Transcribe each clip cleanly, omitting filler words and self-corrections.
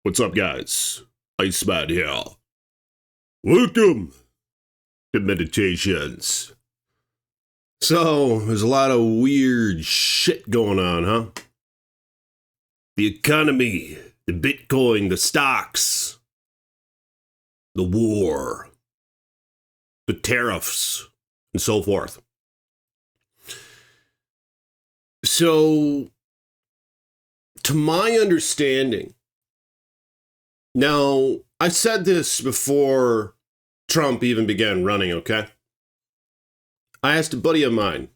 What's up, guys? ICEMAN here. Welcome to Meditations. So, there's a lot of weird shit going on, huh? The economy, the Bitcoin, the stocks, the war, the tariffs, and so forth. So, to my understanding, now, I said this before Trump even began running, okay? I asked a buddy of mine,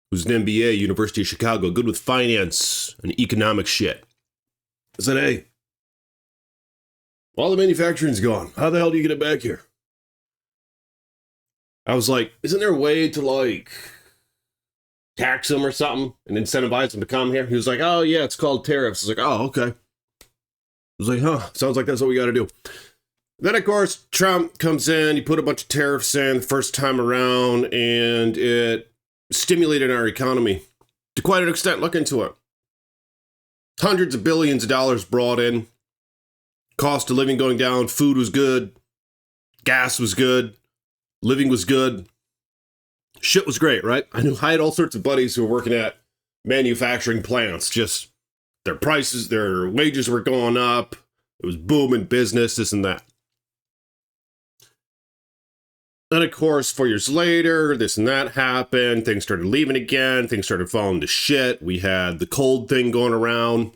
who's an MBA, University of Chicago, good with finance and economic shit. I said, hey, all the manufacturing's gone. How the hell do you get it back here? I was like, isn't there a way to, tax them or something and incentivize them to come here? He was like, oh, yeah, it's called tariffs. I was like, oh, okay. I was like, sounds like that's what we got to do. Then, of course, Trump comes in. He put a bunch of tariffs in the first time around, and it stimulated our economy to quite an extent. Look into it. Hundreds of billions of dollars brought in. Cost of living going down. Food was good. Gas was good. Living was good. Shit was great, right? I had all sorts of buddies who were working at manufacturing plants. Just their prices, their wages were going up. It was booming business, this and that. Then, of course, 4 years later, this and that happened. Things started leaving again. Things started falling to shit. We had the cold thing going around.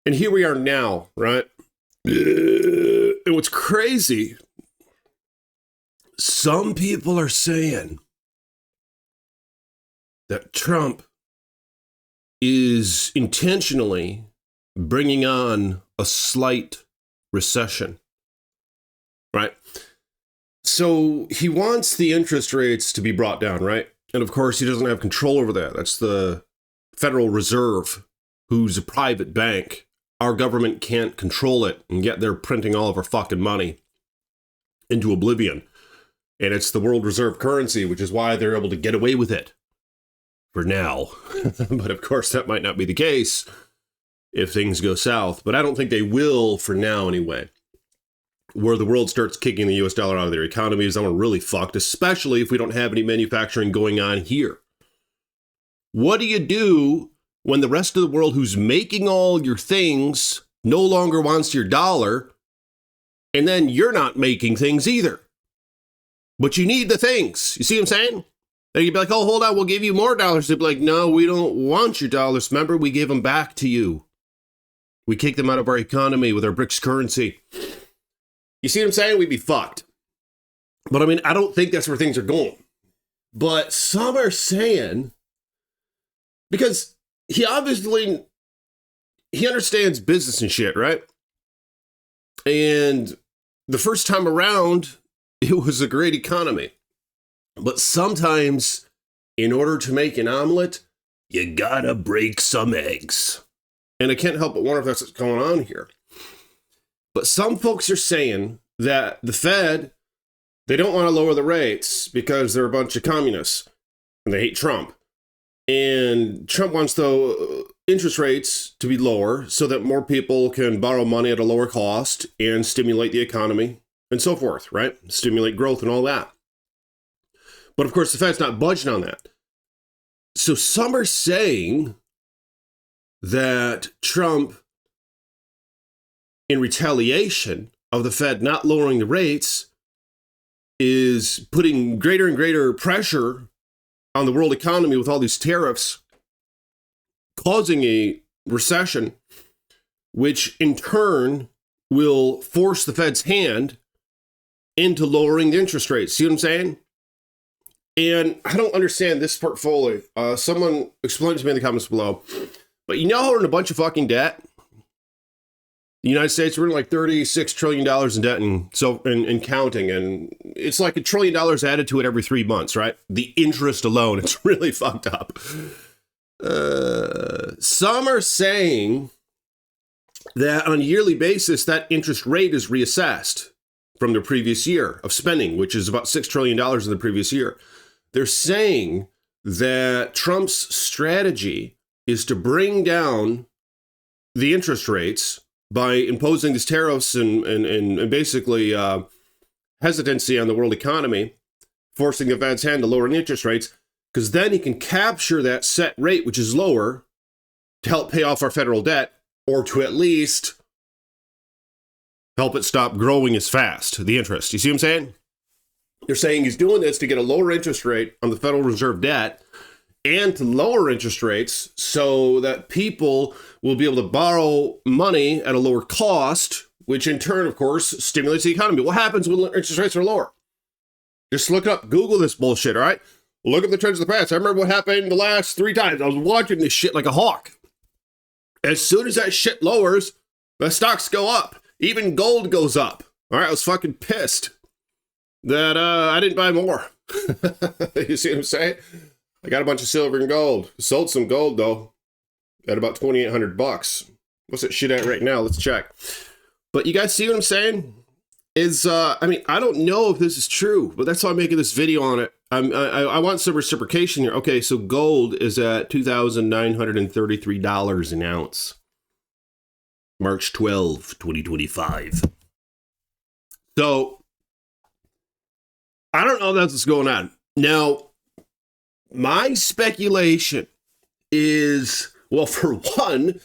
And here we are now, right? And what's crazy, some people are saying that Trump is intentionally bringing on a slight recession, right? So he wants the interest rates to be brought down, right? And of course, he doesn't have control over that. That's the Federal Reserve, who's a private bank. Our government can't control it, and yet they're printing all of our fucking money into oblivion. And it's the world reserve currency, which is why they're able to get away with it. For now. But of course, that might not be the case if things go south. But I don't think they will for now anyway. Where the world starts kicking the US dollar out of their economies, then we're really fucked, especially if we don't have any manufacturing going on here. What do you do when the rest of the world who's making all your things no longer wants your dollar, and then you're not making things either? But you need the things. You see what I'm saying? Then you'd be like, oh, hold on, we'll give you more dollars. They'd be like, no, we don't want your dollars. Remember, we gave them back to you. We kicked them out of our economy with our BRICS currency. You see what I'm saying? We'd be fucked. But I mean, I don't think that's where things are going. But some are saying, because he understands business and shit, right? And the first time around, it was a great economy. But sometimes, in order to make an omelet, you gotta break some eggs. And I can't help but wonder if that's what's going on here. But some folks are saying that the Fed, they don't want to lower the rates because they're a bunch of communists and they hate Trump. And Trump wants the interest rates to be lower so that more people can borrow money at a lower cost and stimulate the economy and so forth, right? Stimulate growth and all that. But of course, the Fed's not budging on that. So some are saying that Trump, in retaliation of the Fed not lowering the rates, is putting greater and greater pressure on the world economy with all these tariffs, causing a recession, which in turn will force the Fed's hand into lowering the interest rates. See what I'm saying? And I don't understand this portfolio. Someone explained to me in the comments below. But you know how we're in a bunch of fucking debt? The United States, we're in like $36 trillion in debt and counting. And it's like $1 trillion added to it every 3 months, right? The interest alone, it's really fucked up. Some are saying that on a yearly basis, that interest rate is reassessed from the previous year of spending, which is about $6 trillion in the previous year. They're saying that Trump's strategy is to bring down the interest rates by imposing these tariffs and basically hesitancy on the world economy, forcing the Fed's hand to lower interest rates, because then he can capture that set rate, which is lower, to help pay off our federal debt, or to at least help it stop growing as fast, the interest. You see what I'm saying? They're saying he's doing this to get a lower interest rate on the Federal Reserve debt and to lower interest rates so that people will be able to borrow money at a lower cost, which in turn, of course, stimulates the economy. What happens when interest rates are lower? Just look up, Google this bullshit, all right? Look at the trends of the past. I remember what happened the last 3 times. I was watching this shit like a hawk. As soon as that shit lowers, the stocks go up. Even gold goes up. All right, I was fucking pissed that I didn't buy more. You see what I'm saying? I got a bunch of silver and gold. Sold some gold, though, at about $2,800. What's that shit at right now? Let's check. But you guys see what I'm saying? I mean, I don't know if this is true, but that's why I'm making this video on it. I want some reciprocation here. Okay, so gold is at $2,933 an ounce. March 12, 2025. So, I don't know if that's what's going on. Now, my speculation is, well, for one,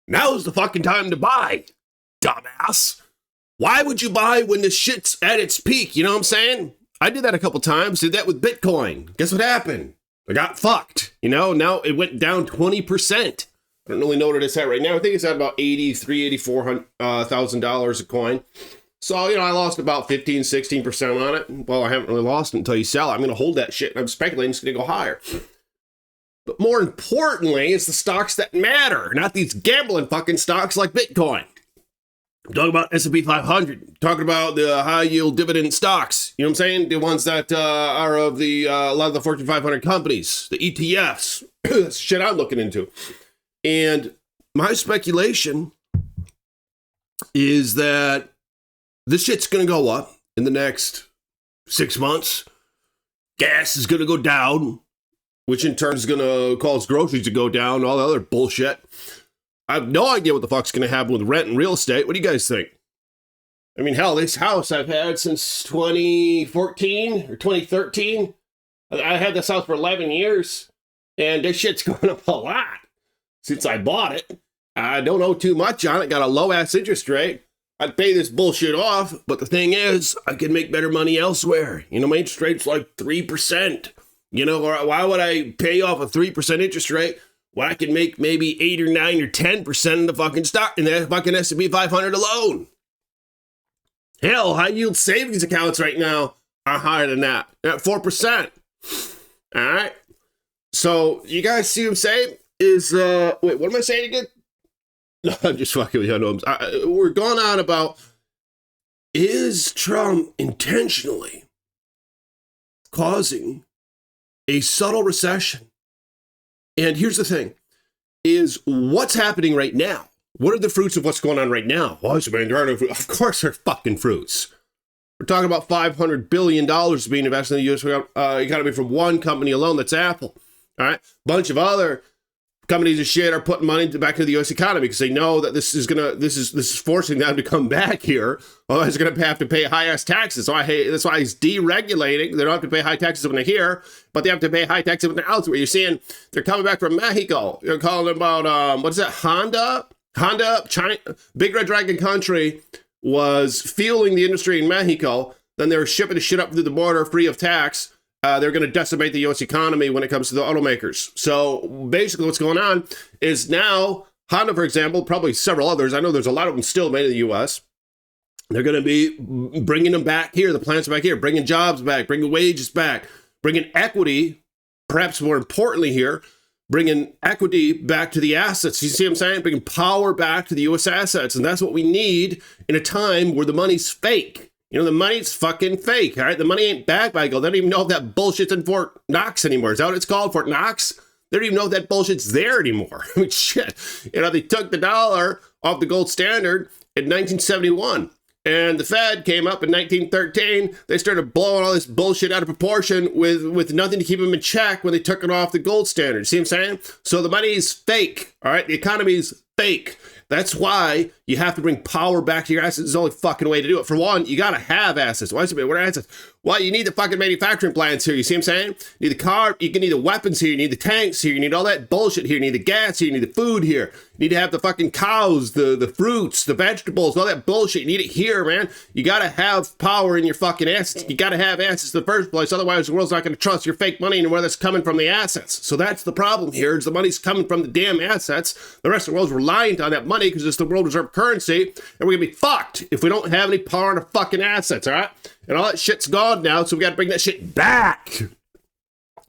now's the fucking time to buy, dumbass. Why would you buy when the shit's at its peak? You know what I'm saying? I did that a couple times. Did that with Bitcoin. Guess what happened? I got fucked. You know, now it went down 20%. I don't really know what it is at right now. I think it's at about $83,000 a coin. So, you know, I lost about 15-16% on it. Well, I haven't really lost it until you sell it. I'm going to hold that shit, and I'm speculating it's going to go higher. But more importantly, it's the stocks that matter, not these gambling fucking stocks like Bitcoin. I'm talking about S&P 500. I'm talking about the high-yield dividend stocks. You know what I'm saying? The ones that are of the a lot of the Fortune 500 companies, the ETFs. That's shit I'm looking into. And my speculation is that this shit's going to go up in the next 6 months. Gas is going to go down, which in turn is going to cause groceries to go down, all the other bullshit. I have no idea what the fuck's going to happen with rent and real estate. What do you guys think? I mean, hell, this house I've had since 2014 or 2013. I had this house for 11 years, and this shit's going up a lot since I bought it. I don't owe too much on it. Got a low-ass interest rate. I'd pay this bullshit off, but the thing is, I can make better money elsewhere. You know, my interest rate's like 3%. You know, why would I pay off a 3% interest rate when I can make maybe 8 or 9 or 10% in the fucking stock, in the fucking S&P 500 alone? Hell, high-yield savings accounts right now are higher than that, at 4%. All right? So, you guys see what I'm saying? Wait, what am I saying again? No, I'm just fucking with you. I know we're going on about, is Trump intentionally causing a subtle recession? And here's the thing, is what's happening right now? What are the fruits of what's going on right now? Well, there are no fruits. Of course they're fucking fruits. We're talking about $500 billion being invested in the U.S. Economy from one company alone, that's Apple. All right? Bunch of other companies and shit are putting money back into the U.S. economy because they know that this is forcing them to come back here. Otherwise, they're going to have to pay high-ass taxes. So that's why he's deregulating. They don't have to pay high taxes when they're here, but they have to pay high taxes when they're elsewhere. You're seeing they're coming back from Mexico. You're calling about, what is that, Honda, China, Big Red Dragon Country was fueling the industry in Mexico. Then they were shipping the shit up through the border free of tax. They're going to decimate the U.S. economy when it comes to the automakers. So basically what's going on is now Honda, for example, probably several others, I know there's a lot of them still made in the U.S., they're going to be bringing them back here, the plants back here, bringing jobs back, bringing wages back, bringing equity, perhaps more importantly here, bringing equity back to the assets. You see what I'm saying? Bringing power back to the U.S. assets. And that's what we need in a time where the money's fake. You know, the money's fucking fake, all right? The money ain't backed by gold. They don't even know if that bullshit's in Fort Knox anymore. Is that what it's called, Fort Knox? They don't even know if that bullshit's there anymore. I mean, shit. You know, they took the dollar off the gold standard in 1971. And the Fed came up in 1913. They started blowing all this bullshit out of proportion with nothing to keep them in check when they took it off the gold standard. See what I'm saying? So the money's fake, all right? The economy's fake. That's why you have to bring power back to your assets. It's the only fucking way to do it. For one, you got to have assets. Why is it? What are assets? Well, you need the fucking manufacturing plants here. You see what I'm saying? You need the car. You need the weapons here. You need the tanks here. You need all that bullshit here. You need the gas here. You need the food here. You need to have the fucking cows, the fruits, the vegetables, all that bullshit. You need it here, man. You got to have power in your fucking assets. You got to have assets in the first place. Otherwise, the world's not going to trust your fake money and where that's coming from the assets. So that's the problem here, is the money's coming from the damn assets. The rest of the world's reliant on that money because it's the world reserve currency, and we're gonna be fucked if we don't have any power in our fucking assets, all right? And all that shit's gone now, so we gotta bring that shit back.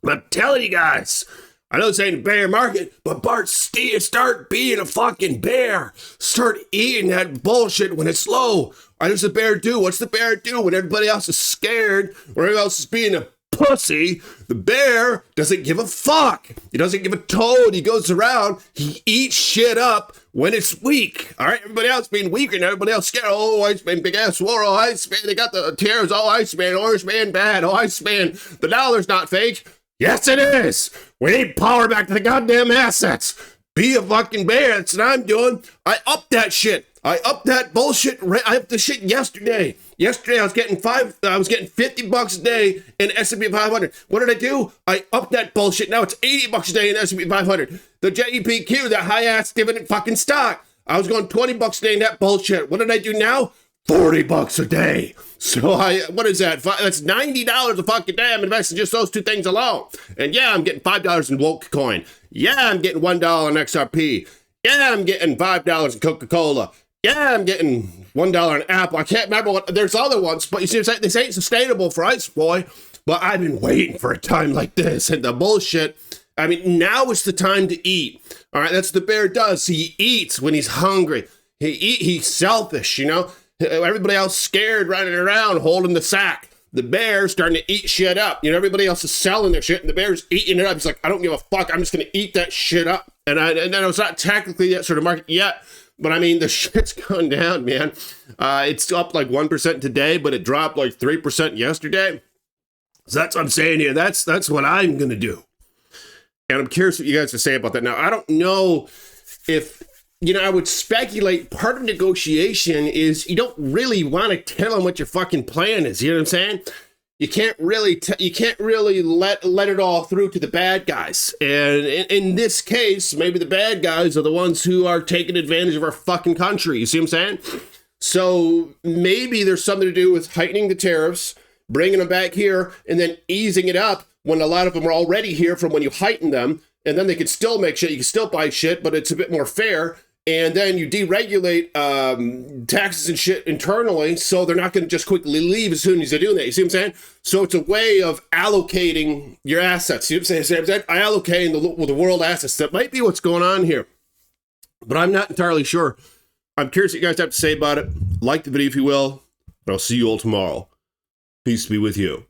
I'm telling you guys, I know it's ain't a bear market, but Bart, start being a fucking bear. Start eating that bullshit when it's low. What does the bear do? What's the bear do when everybody else is scared, or everybody else is being a pussy? The bear doesn't give a fuck. He doesn't give a toad. He goes around, he eats shit up when it's weak. All right, everybody else being weaker and everybody else scared. Oh, Iceman, big ass war. Oh, Iceman, they got the tears. Oh, Iceman, Orange Man bad. Oh, Iceman, the dollar's not fake. Yes, it is. We need power back to the goddamn assets. Be a fucking bear. That's what I'm doing. I upped that shit. I upped that bullshit. I upped the shit yesterday. Yesterday I was getting $50 a day in S&P 500. What did I do? I upped that bullshit. Now it's $80 a day in S&P 500. The JEPQ, that high ass dividend fucking stock. I was going $20 a day in that bullshit. What did I do now? $40 a day. So what is that? That's $90 a fucking day. I'm investing just those two things alone. And yeah, I'm getting $5 in woke coin. Yeah, I'm getting $1 in XRP. Yeah, I'm getting $5 in Coca-Cola. Yeah, I'm getting $1 in Apple. I can't remember what, there's other ones, but you see what I'm saying? This ain't sustainable for Ice Boy, but I've been waiting for a time like this, and the bullshit, I mean, now is the time to eat. All right, that's what the bear does. He eats when he's hungry. He's selfish, you know? Everybody else scared, running around, holding the sack. The bear's starting to eat shit up. You know, everybody else is selling their shit, and the bear's eating it up. He's like, I don't give a fuck. I'm just going to eat that shit up. And then it's not technically that sort of market yet, but I mean, the shit's gone down, man. It's up like 1% today, but it dropped like 3% yesterday. So that's what I'm saying here. That's what I'm going to do. And I'm curious what you guys have to say about that. Now, I don't know if, you know, I would speculate part of negotiation is you don't really want to tell them what your fucking plan is. You know what I'm saying? You can't really let it all through to the bad guys. And in this case, maybe the bad guys are the ones who are taking advantage of our fucking country. You see what I'm saying? So maybe there's something to do with heightening the tariffs, bringing them back here, and then easing it up when a lot of them are already here from when you heighten them. And then they can still make shit. You can still buy shit, but it's a bit more fair. And then you deregulate taxes and shit internally, so they're not going to just quickly leave as soon as they're doing that. You see what I'm saying? So it's a way of allocating your assets. You know what I'm saying? Allocating the world assets. That might be what's going on here, but I'm not entirely sure. I'm curious what you guys have to say about it. Like the video if you will, and I'll see you all tomorrow. Peace be with you.